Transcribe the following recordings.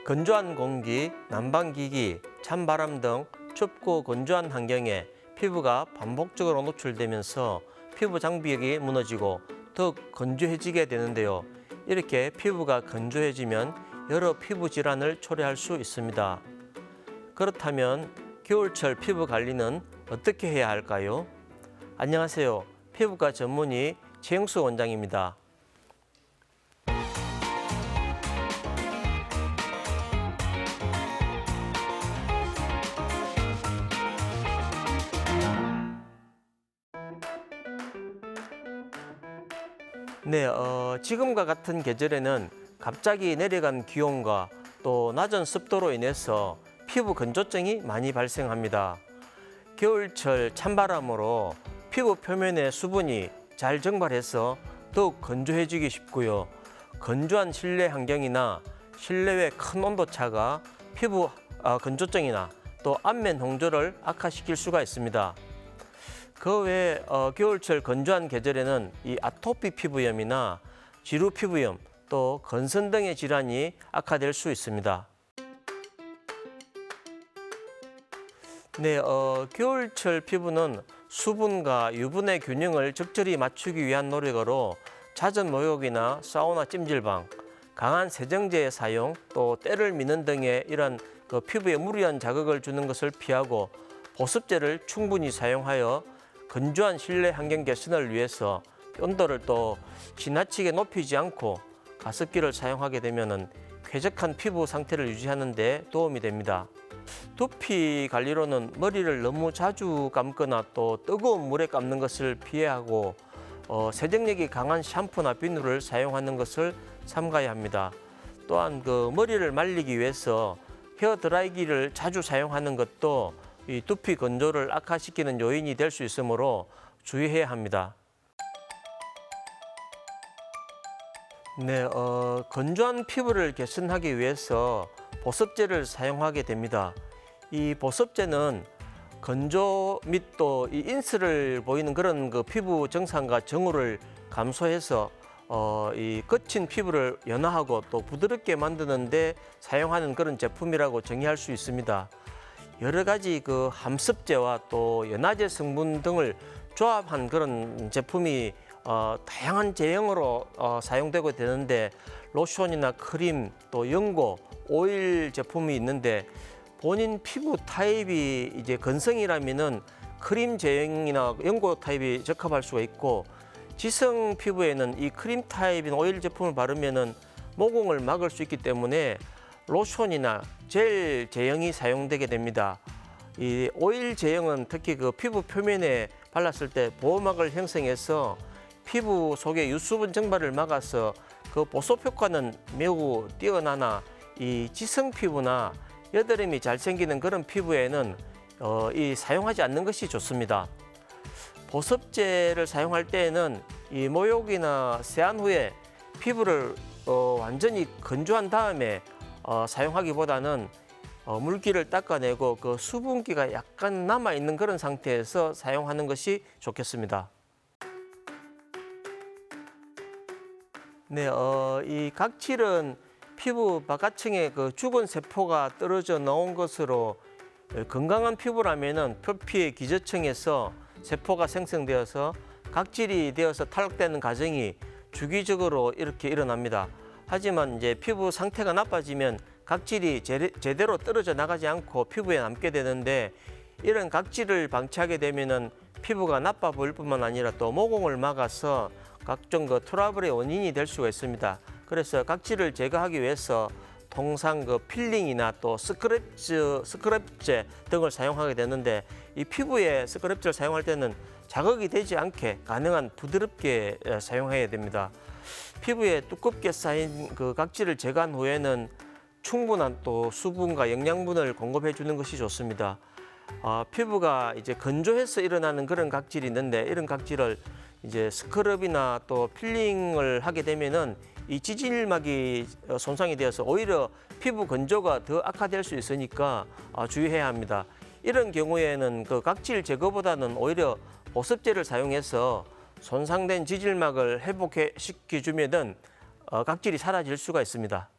건조한 공기, 난방기기, 찬바람 등 춥고 건조한 환경에 피부가 반복적으로 노출되면서 피부 장벽이 무너지고 더욱 건조해지게 되는데요. 이렇게 피부가 건조해지면 여러 피부 질환을 초래할 수 있습니다. 그렇다면 겨울철 피부 관리는 어떻게 해야 할까요? 안녕하세요. 피부과 전문의 최영수 원장입니다. 네, 지금과 같은 계절에는 갑자기 내려간 기온과 또 낮은 습도로 인해서 피부 건조증이 많이 발생합니다. 겨울철 찬바람으로 피부 표면의 수분이 잘 증발해서 더욱 건조해지기 쉽고요. 건조한 실내 환경이나 실내외 큰 온도차가 피부 건조증이나 또 안면 홍조를 악화시킬 수가 있습니다. 그 외에 겨울철 건조한 계절에는 이 아토피 피부염이나 지루 피부염, 또 건선 등의 질환이 악화될 수 있습니다. 네, 겨울철 피부는 수분과 유분의 균형을 적절히 맞추기 위한 노력으로 잦은 목욕이나 사우나 찜질방, 강한 세정제의 사용, 또 때를 미는 등의 이런 피부에 무리한 자극을 주는 것을 피하고 보습제를 충분히 사용하여 건조한 실내 환경 개선을 위해서 온도를 또 지나치게 높이지 않고 가습기를 사용하게 되면 쾌적한 피부 상태를 유지하는 데 도움이 됩니다. 두피 관리로는 머리를 너무 자주 감거나 또 뜨거운 물에 감는 것을 피하고 세정력이 강한 샴푸나 비누를 사용하는 것을 삼가야 합니다. 또한 머리를 말리기 위해서 헤어 드라이기를 자주 사용하는 것도 이 두피 건조를 악화시키는 요인이 될 수 있으므로 주의해야 합니다. 네, 건조한 피부를 개선하기 위해서 보습제를 사용하게 됩니다. 이 보습제는 건조 및 또 이 인스를 보이는 그런 피부 정상과 정후를 감소해서 이 거친 피부를 연화하고 또 부드럽게 만드는 데 사용하는 그런 제품이라고 정의할 수 있습니다. 여러 가지 함습제와 또 연화제 성분 등을 조합한 그런 제품이 다양한 제형으로 사용되고 되는데 로션이나 크림, 또 연고, 오일 제품이 있는데 본인 피부 타입이 이제 건성이라면은 크림 제형이나 연고 타입이 적합할 수가 있고 지성 피부에는 이 크림 타입인 오일 제품을 바르면은 모공을 막을 수 있기 때문에 로션이나 젤 제형이 사용되게 됩니다. 이 오일 제형은 특히 피부 표면에 발랐을 때 보호막을 형성해서 피부 속의 유수분 증발을 막아서 보습 효과는 매우 뛰어나나 이 지성 피부나 여드름이 잘 생기는 그런 피부에는 사용하지 않는 것이 좋습니다. 보습제를 사용할 때에는 이 목욕이나 세안 후에 피부를 완전히 건조한 다음에 사용하기보다는 물기를 닦아내고 수분기가 약간 남아있는 그런 상태에서 사용하는 것이 좋겠습니다. 네, 이 각질은 피부 바깥층에 죽은 세포가 떨어져 나온 것으로 건강한 피부라면은 표피의 기저층에서 세포가 생성되어서 각질이 되어서 탈락되는 과정이 주기적으로 이렇게 일어납니다. 하지만 이제 피부 상태가 나빠지면 각질이 제대로 떨어져 나가지 않고 피부에 남게 되는데 이런 각질을 방치하게 되면은 피부가 나빠 보일 뿐만 아니라 또 모공을 막아서 각종 트러블의 원인이 될 수가 있습니다. 그래서 각질을 제거하기 위해서 통상 필링이나 또 스크랩제 등을 사용하게 되는데 이 피부에 스크랩제를 사용할 때는 자극이 되지 않게 가능한 부드럽게 사용해야 됩니다. 피부에 두껍게 쌓인 각질을 제거한 후에는 충분한 또 수분과 영양분을 공급해 주는 것이 좋습니다. 피부가 이제 건조해서 일어나는 그런 각질이 있는데 이런 각질을 이제 스크럽이나 또 필링을 하게 되면은 이 지질막이 손상이 되어서 오히려 피부 건조가 더 악화될 수 있으니까 주의해야 합니다. 이런 경우에는 각질 제거보다는 오히려 보습제를 사용해서 손상된 지질막을 회복시켜주면은 각질이 사라질 수가 있습니다.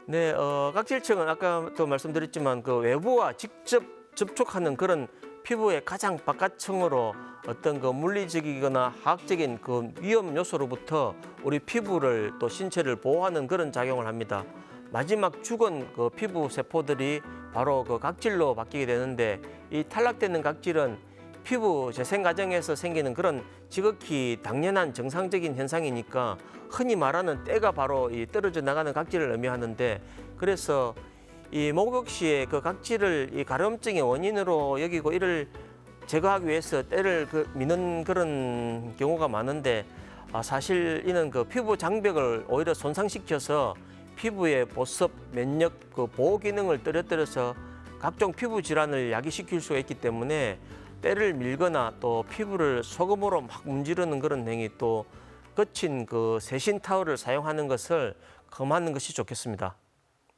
네, 각질층은 아까도 말씀드렸지만 그 외부와 직접 접촉하는 그런 피부의 가장 바깥층으로 어떤 그 물리적이거나 화학적인 그 위험 요소로부터 우리 피부를 또 신체를 보호하는 그런 작용을 합니다. 마지막 죽은 그 피부 세포들이 바로 그 각질로 바뀌게 되는데 이 탈락되는 각질은 피부 재생 과정에서 생기는 그런 지극히 당연한 정상적인 현상이니까 흔히 말하는 때가 바로 이 떨어져 나가는 각질을 의미하는데 그래서 이 목욕 시에 그 각질을 이 가려움증의 원인으로 여기고 이를 제거하기 위해서 때를 미는 그런 경우가 많은데 사실 이는 그 피부 장벽을 오히려 손상시켜서 피부의 보습, 면역, 그 보호 기능을 떨어뜨려서 각종 피부 질환을 야기시킬 수가 있기 때문에 때를 밀거나 또 피부를 소금으로 막 문지르는 그런 행위 또 거친 그 세신 타월을 사용하는 것을 금하는 것이 좋겠습니다.